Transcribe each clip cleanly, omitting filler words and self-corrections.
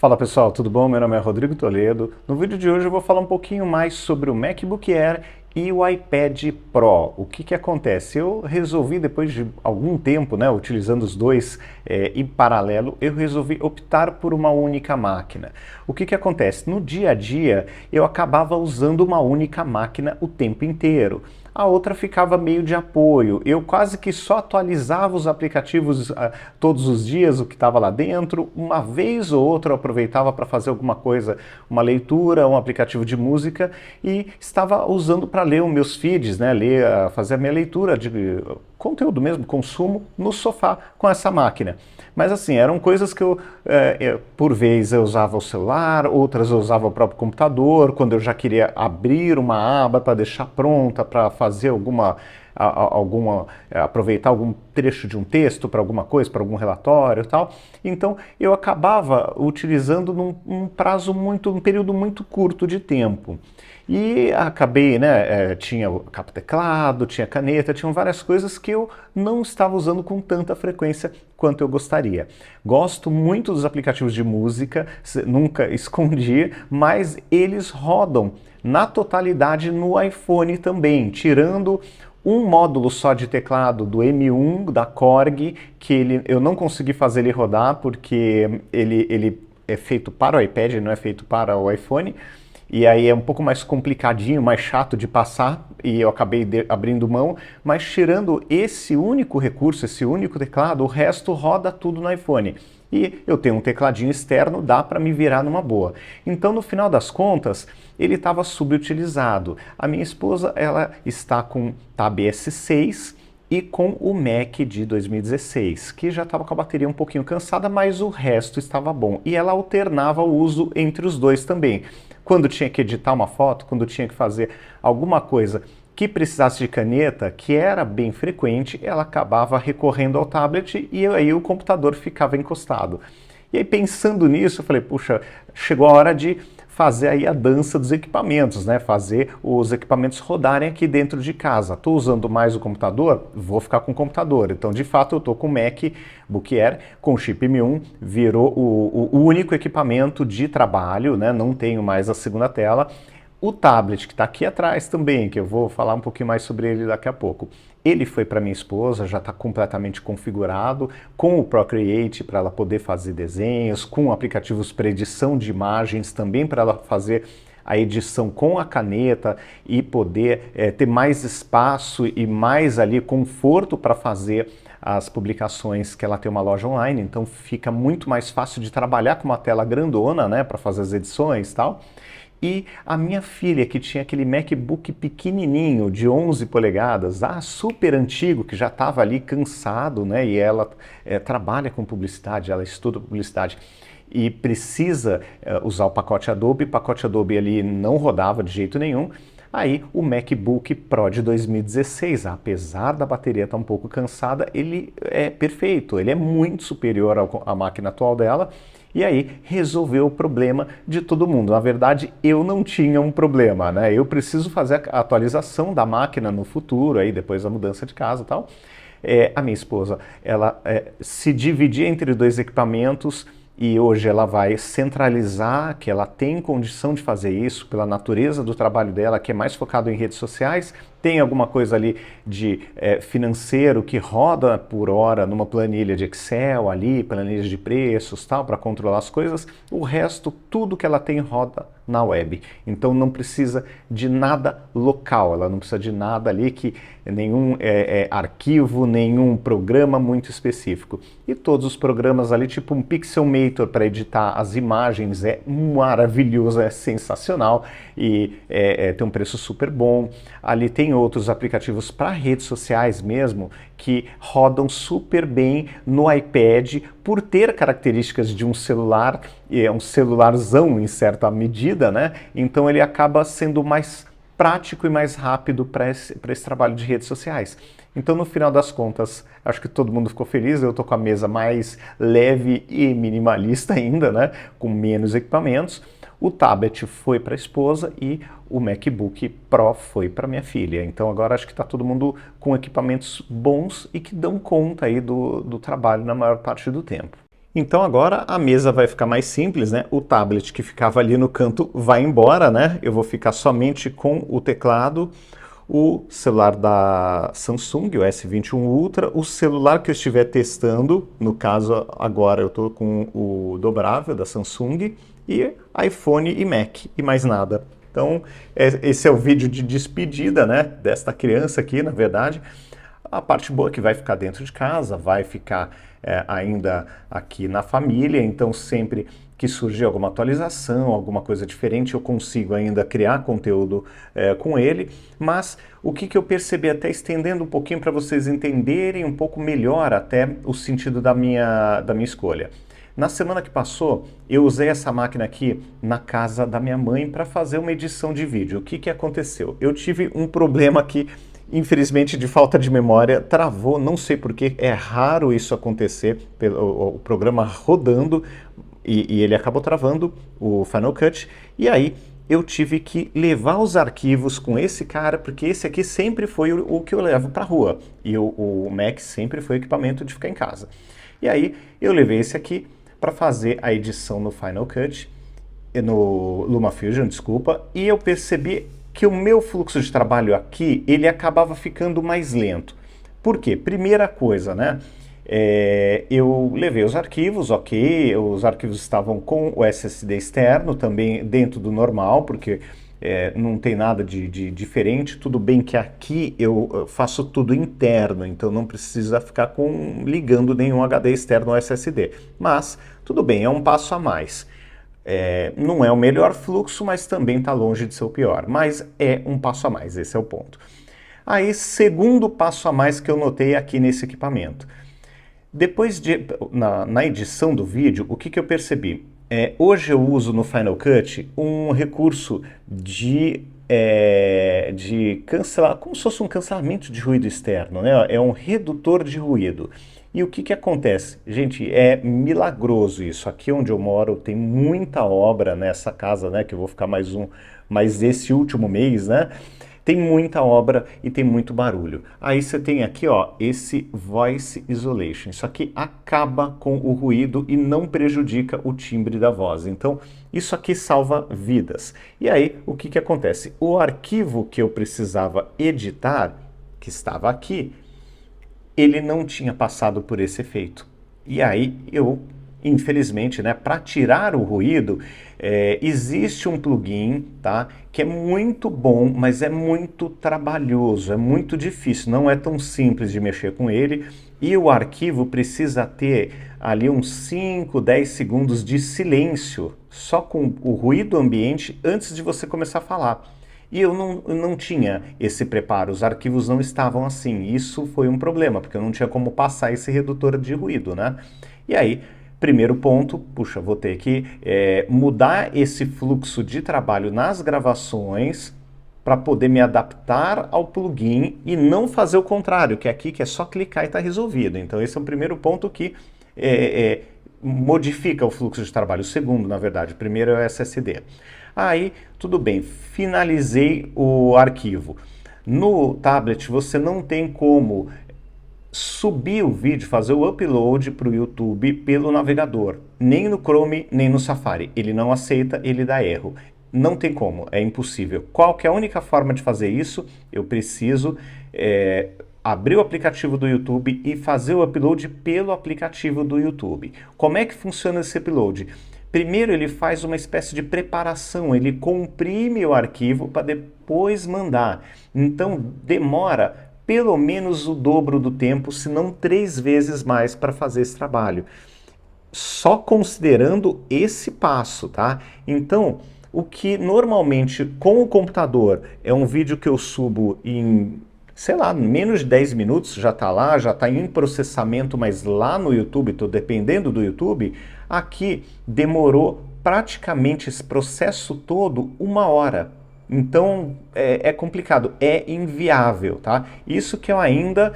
Fala pessoal, tudo bom? Meu nome é Rodrigo Toledo. No vídeo de hoje eu vou falar um pouquinho mais sobre o MacBook Air e o iPad Pro. O que acontece? Eu resolvi, depois de algum tempo, né, utilizando os dois em paralelo, eu resolvi optar por uma única máquina. O que acontece? No dia a dia eu acabava usando uma única máquina o tempo inteiro. A outra ficava meio de apoio. Eu quase que só atualizava os aplicativos todos os dias, o que estava lá dentro. Uma vez ou outra eu aproveitava para fazer alguma coisa, uma leitura, um aplicativo de música, e estava usando para ler os meus feeds, né? Fazer a minha leitura de conteúdo mesmo, consumo, no sofá com essa máquina. Mas assim, eram coisas que por vez eu usava o celular, outras eu usava o próprio computador, quando eu já queria abrir uma aba para deixar pronta, para fazer aproveitar algum trecho de um texto para alguma coisa, para algum relatório e tal. Então eu acabava utilizando um período muito curto de tempo. E acabei, né, tinha o capa-teclado, tinha caneta, tinham várias coisas que eu não estava usando com tanta frequência quanto eu gostaria. Gosto muito dos aplicativos de música, nunca escondi, mas eles rodam na totalidade no iPhone também, tirando um módulo só de teclado do M1 da Korg, que eu não consegui fazer ele rodar porque ele é feito para o iPad, não é feito para o iPhone. E aí é um pouco mais complicadinho, mais chato de passar, e eu acabei abrindo mão, mas tirando esse único recurso, esse único teclado, o resto roda tudo no iPhone. E eu tenho um tecladinho externo, dá para me virar numa boa. Então, no final das contas, ele estava subutilizado. A minha esposa, ela está com Tab S6 e com o Mac de 2016, que já estava com a bateria um pouquinho cansada, mas o resto estava bom. E ela alternava o uso entre os dois também. Quando tinha que editar uma foto, quando tinha que fazer alguma coisa que precisasse de caneta, que era bem frequente, ela acabava recorrendo ao tablet e aí o computador ficava encostado. E aí pensando nisso, eu falei, puxa, chegou a hora de fazer aí a dança dos equipamentos, né? Fazer os equipamentos rodarem aqui dentro de casa. Estou usando mais o computador? Vou ficar com o computador. Então, de fato, eu estou com o MacBook Air com chip M1, virou o único equipamento de trabalho, né? Não tenho mais a segunda tela. O tablet que está aqui atrás também, que eu vou falar um pouquinho mais sobre ele daqui a pouco. Ele foi para minha esposa, já está completamente configurado, com o Procreate para ela poder fazer desenhos, com aplicativos para edição de imagens, também para ela fazer a edição com a caneta e poder ter mais espaço e mais ali conforto para fazer as publicações, que ela tem uma loja online, então fica muito mais fácil de trabalhar com uma tela grandona, né, para fazer as edições e tal. E a minha filha, que tinha aquele MacBook pequenininho, de 11 polegadas, super antigo, que já estava ali cansado, né? E ela trabalha com publicidade, ela estuda publicidade e precisa usar o pacote Adobe ali não rodava de jeito nenhum. Aí o MacBook Pro de 2016, apesar da bateria estar um pouco cansada, ele é perfeito, ele é muito superior à máquina atual dela. E aí resolveu o problema de todo mundo. Na verdade, eu não tinha um problema, né? Eu preciso fazer a atualização da máquina no futuro, aí depois da mudança de casa e tal. A minha esposa, ela se dividia entre dois equipamentos e hoje ela vai centralizar, que ela tem condição de fazer isso pela natureza do trabalho dela, que é mais focado em redes sociais. Tem alguma coisa ali de financeiro que roda por hora numa planilha de Excel ali, planilha de preços, tal, para controlar as coisas. O resto, tudo que ela tem roda na web. Então não precisa de nada local, ela não precisa de nada ali que nenhum arquivo, nenhum programa muito específico. E todos os programas ali, tipo um Pixelmator para editar as imagens, é maravilhoso, é sensacional e tem um preço super bom. Ali tem outros aplicativos para redes sociais mesmo, que rodam super bem no iPad, por ter características de um celular, é um celularzão em certa medida, né? Então ele acaba sendo mais prático e mais rápido para esse trabalho de redes sociais. Então, no final das contas, acho que todo mundo ficou feliz. Eu estou com a mesa mais leve e minimalista ainda, né? Com menos equipamentos. O tablet foi para a esposa e o MacBook Pro foi para minha filha. Então agora acho que está todo mundo com equipamentos bons e que dão conta aí do trabalho na maior parte do tempo. Então agora a mesa vai ficar mais simples, né? O tablet que ficava ali no canto vai embora, né? Eu vou ficar somente com o teclado, o celular da Samsung, o S21 Ultra, o celular que eu estiver testando, no caso agora eu estou com o dobrável da Samsung, e iPhone e Mac, e mais nada. Então esse é o vídeo de despedida, né, desta criança aqui, na verdade. A parte boa é que vai ficar dentro de casa, vai ficar ainda aqui na família, então sempre que surgir alguma atualização, alguma coisa diferente, eu consigo ainda criar conteúdo com ele. Mas o que eu percebi, até estendendo um pouquinho para vocês entenderem um pouco melhor até o sentido da minha escolha. Na semana que passou, eu usei essa máquina aqui na casa da minha mãe para fazer uma edição de vídeo. O que aconteceu? Eu tive um problema aqui, infelizmente, de falta de memória, travou, não sei porquê, é raro isso acontecer, o programa rodando e ele acabou travando o Final Cut, e aí eu tive que levar os arquivos com esse cara, porque esse aqui sempre foi o que eu levo para a rua, e o Mac sempre foi o equipamento de ficar em casa. E aí eu levei esse aqui para fazer a edição no Final Cut, no LumaFusion, desculpa, e eu percebi que o meu fluxo de trabalho aqui, ele acabava ficando mais lento. Por quê? Primeira coisa, né? Eu levei os arquivos, ok, os arquivos estavam com o SSD externo, também dentro do normal, porque não tem nada de diferente. Tudo bem que aqui eu faço tudo interno, então não precisa ficar ligando nenhum HD externo ao SSD. Mas tudo bem, é um passo a mais. Não é o melhor fluxo, mas também está longe de ser o pior. Mas é um passo a mais, esse é o ponto. Aí, segundo passo a mais que eu notei aqui nesse equipamento. Depois na edição do vídeo, o que eu percebi? Hoje eu uso no Final Cut um recurso de cancelar, como se fosse um cancelamento de ruído externo, né? É um redutor de ruído. E o que acontece? Gente, é milagroso isso. Aqui onde eu moro tem muita obra nessa casa, né? Que eu vou ficar mais esse último mês, né? Tem muita obra e tem muito barulho. Aí você tem aqui, ó, esse Voice Isolation. Isso aqui acaba com o ruído e não prejudica o timbre da voz. Então, isso aqui salva vidas. E aí, o que acontece? O arquivo que eu precisava editar, que estava aqui, ele não tinha passado por esse efeito. E aí eu, infelizmente, né, para tirar o ruído, existe um plugin, tá, que é muito bom, mas é muito trabalhoso, é muito difícil, não é tão simples de mexer com ele, e o arquivo precisa ter ali uns 5, 10 segundos de silêncio, só com o ruído ambiente antes de você começar a falar. E eu não tinha esse preparo, os arquivos não estavam assim. Isso foi um problema, porque eu não tinha como passar esse redutor de ruído, né? E aí, primeiro ponto, puxa, vou ter que mudar esse fluxo de trabalho nas gravações para poder me adaptar ao plugin e não fazer o contrário, que é aqui que é só clicar e está resolvido. Então esse é o primeiro ponto que modifica o fluxo de trabalho. O segundo, na verdade, o primeiro é o SSD. Aí, tudo bem, finalizei o arquivo. No tablet você não tem como subir o vídeo, fazer o upload para o YouTube pelo navegador, nem no Chrome, nem no Safari. Ele não aceita, ele dá erro. Não tem como, é impossível. Qual que é a única forma de fazer isso? Eu preciso abrir o aplicativo do YouTube e fazer o upload pelo aplicativo do YouTube. Como é que funciona esse upload? Primeiro ele faz uma espécie de preparação, ele comprime o arquivo para depois mandar. Então demora pelo menos o dobro do tempo, se não 3 vezes mais para fazer esse trabalho. Só considerando esse passo, tá? Então, o que normalmente com o computador é um vídeo que eu subo em, sei lá, menos de 10 minutos, já está lá, já está em processamento, mas lá no YouTube, estou dependendo do YouTube, aqui demorou praticamente esse processo todo 1 hora. Então é complicado, é inviável, tá? Isso que eu ainda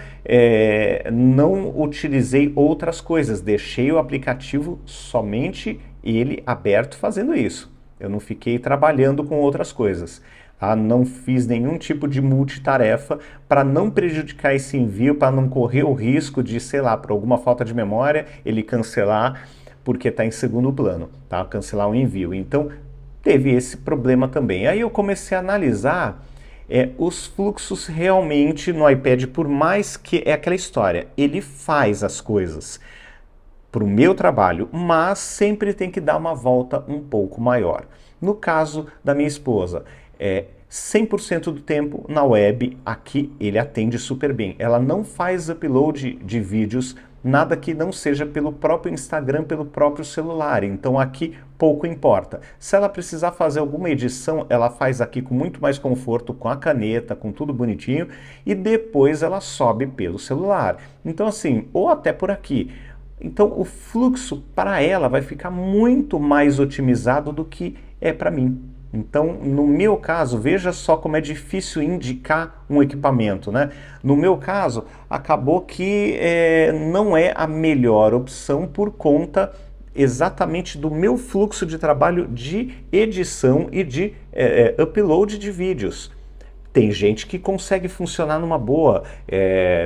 não utilizei outras coisas, deixei o aplicativo somente ele aberto fazendo isso. Eu não fiquei trabalhando com outras coisas. Tá? Não fiz nenhum tipo de multitarefa para não prejudicar esse envio, para não correr o risco de, sei lá, por alguma falta de memória, ele cancelar. porque está em segundo plano, tá? Cancelar o envio. Então, teve esse problema também. Aí eu comecei a analisar os fluxos realmente no iPad, por mais que é aquela história, ele faz as coisas para o meu trabalho, mas sempre tem que dar uma volta um pouco maior. No caso da minha esposa, 100% do tempo na web, aqui ele atende super bem. Ela não faz upload de vídeos, nada que não seja pelo próprio Instagram, pelo próprio celular. Então aqui pouco importa. Se ela precisar fazer alguma edição, ela faz aqui com muito mais conforto, com a caneta, com tudo bonitinho, e depois ela sobe pelo celular. Então assim, ou até por aqui. Então o fluxo para ela vai ficar muito mais otimizado do que é para mim. Então, no meu caso, veja só como é difícil indicar um equipamento, né? No meu caso, acabou que não é a melhor opção por conta exatamente do meu fluxo de trabalho de edição e de upload de vídeos. Tem gente que consegue funcionar numa boa.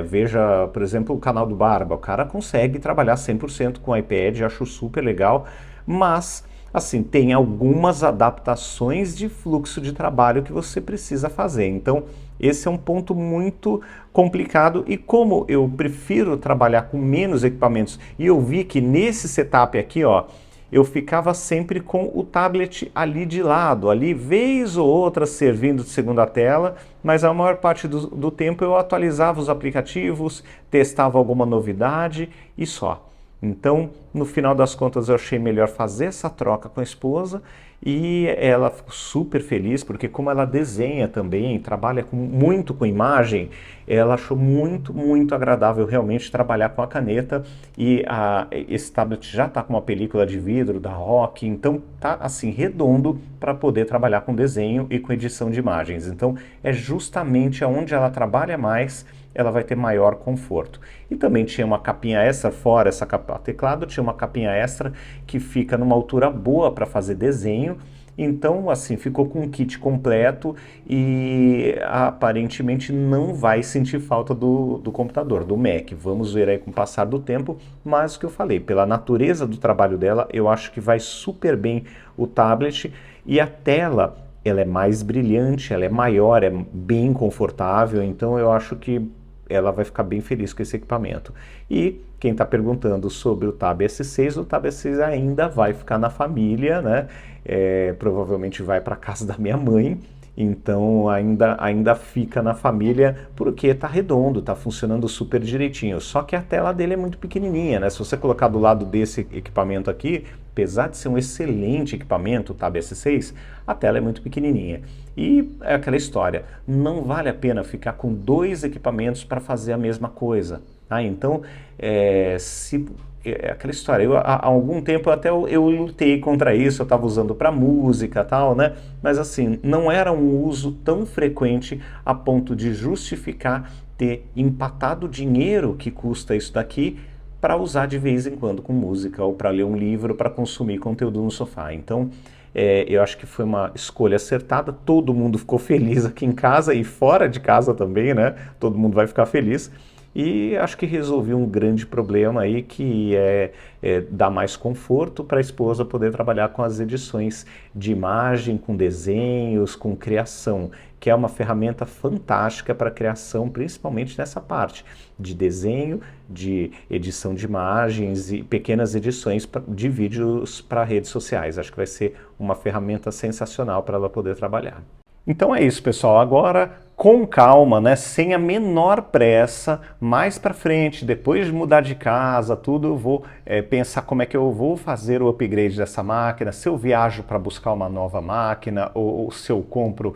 Veja, por exemplo, o canal do Barba. O cara consegue trabalhar 100% com o iPad, acho super legal, mas assim, tem algumas adaptações de fluxo de trabalho que você precisa fazer. Então, esse é um ponto muito complicado, e como eu prefiro trabalhar com menos equipamentos, e eu vi que nesse setup aqui, ó, eu ficava sempre com o tablet ali de lado, ali vez ou outra servindo de segunda tela, mas a maior parte do tempo eu atualizava os aplicativos, testava alguma novidade e só. Então, no final das contas, eu achei melhor fazer essa troca com a esposa, e ela ficou super feliz, porque como ela desenha também, trabalha muito com imagem, ela achou muito, muito agradável realmente trabalhar com a caneta, e esse tablet já está com uma película de vidro da ROC, então tá assim redondo para poder trabalhar com desenho e com edição de imagens. Então, é justamente onde ela trabalha mais, ela vai ter maior conforto. E também tinha uma capinha extra, fora essa capa teclado, tinha uma capinha extra que fica numa altura boa para fazer desenho. Então, assim, ficou com um kit completo e aparentemente não vai sentir falta do computador, do Mac. Vamos ver aí com o passar do tempo, mas o que eu falei, pela natureza do trabalho dela, eu acho que vai super bem o tablet, e a tela, ela é mais brilhante, ela é maior, é bem confortável, então eu acho que ela vai ficar bem feliz com esse equipamento. E quem está perguntando sobre o Tab S6, o Tab S6 ainda vai ficar na família, né? Provavelmente vai para casa da minha mãe, então ainda fica na família, porque está redondo, está funcionando super direitinho. Só que a tela dele é muito pequenininha, né? Se você colocar do lado desse equipamento aqui, apesar de ser um excelente equipamento, o Tab S6, a tela é muito pequenininha. E é aquela história, não vale a pena ficar com dois equipamentos para fazer a mesma coisa. Então, aquela história, há algum tempo eu lutei contra isso, eu estava usando para música e tal, né? Mas assim, não era um uso tão frequente a ponto de justificar ter empatado o dinheiro que custa isso daqui para usar de vez em quando com música, ou para ler um livro, para consumir conteúdo no sofá. Então, eu acho que foi uma escolha acertada, todo mundo ficou feliz aqui em casa e fora de casa também, né? Todo mundo vai ficar feliz. E acho que resolvi um grande problema aí, que é dar mais conforto para a esposa poder trabalhar com as edições de imagem, com desenhos, com criação, que é uma ferramenta fantástica para criação, principalmente nessa parte de desenho, de edição de imagens e pequenas edições de vídeos para redes sociais. Acho que vai ser uma ferramenta sensacional para ela poder trabalhar. Então é isso, pessoal. Agora, com calma, né? Sem a menor pressa, mais para frente, depois de mudar de casa, tudo, eu vou pensar como é que eu vou fazer o upgrade dessa máquina, se eu viajo para buscar uma nova máquina, ou se eu compro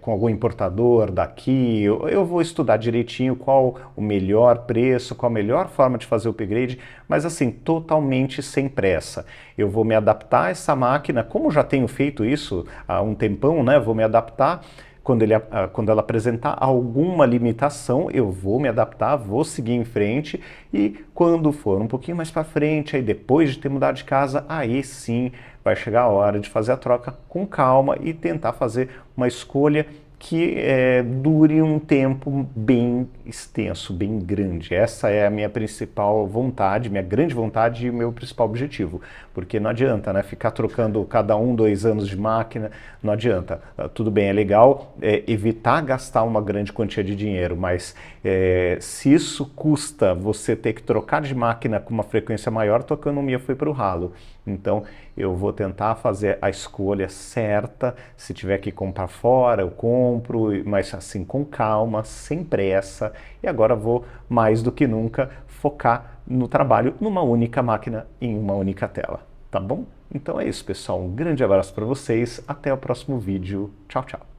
com algum importador daqui. Eu vou estudar direitinho qual o melhor preço, qual a melhor forma de fazer o upgrade, mas assim, totalmente sem pressa. Eu vou me adaptar a essa máquina, como já tenho feito isso há um tempão, né? Vou me adaptar. Quando ela apresentar alguma limitação, eu vou me adaptar, vou seguir em frente, e quando for um pouquinho mais para frente, aí depois de ter mudado de casa, aí sim vai chegar a hora de fazer a troca com calma e tentar fazer uma escolha que dure um tempo bem extenso, bem grande. Essa é a minha principal vontade, minha grande vontade e meu principal objetivo. Porque não adianta, né, ficar trocando cada 2 anos de máquina, não adianta. Tudo bem, é legal evitar gastar uma grande quantia de dinheiro, mas se isso custa você ter que trocar de máquina com uma frequência maior, tua economia foi para o ralo. Então, eu vou tentar fazer a escolha certa. Se tiver que comprar fora, eu compro, mas assim, com calma, sem pressa. E agora vou, mais do que nunca, focar no trabalho numa única máquina, em uma única tela. Tá bom? Então é isso, pessoal. Um grande abraço para vocês. Até o próximo vídeo. Tchau, tchau.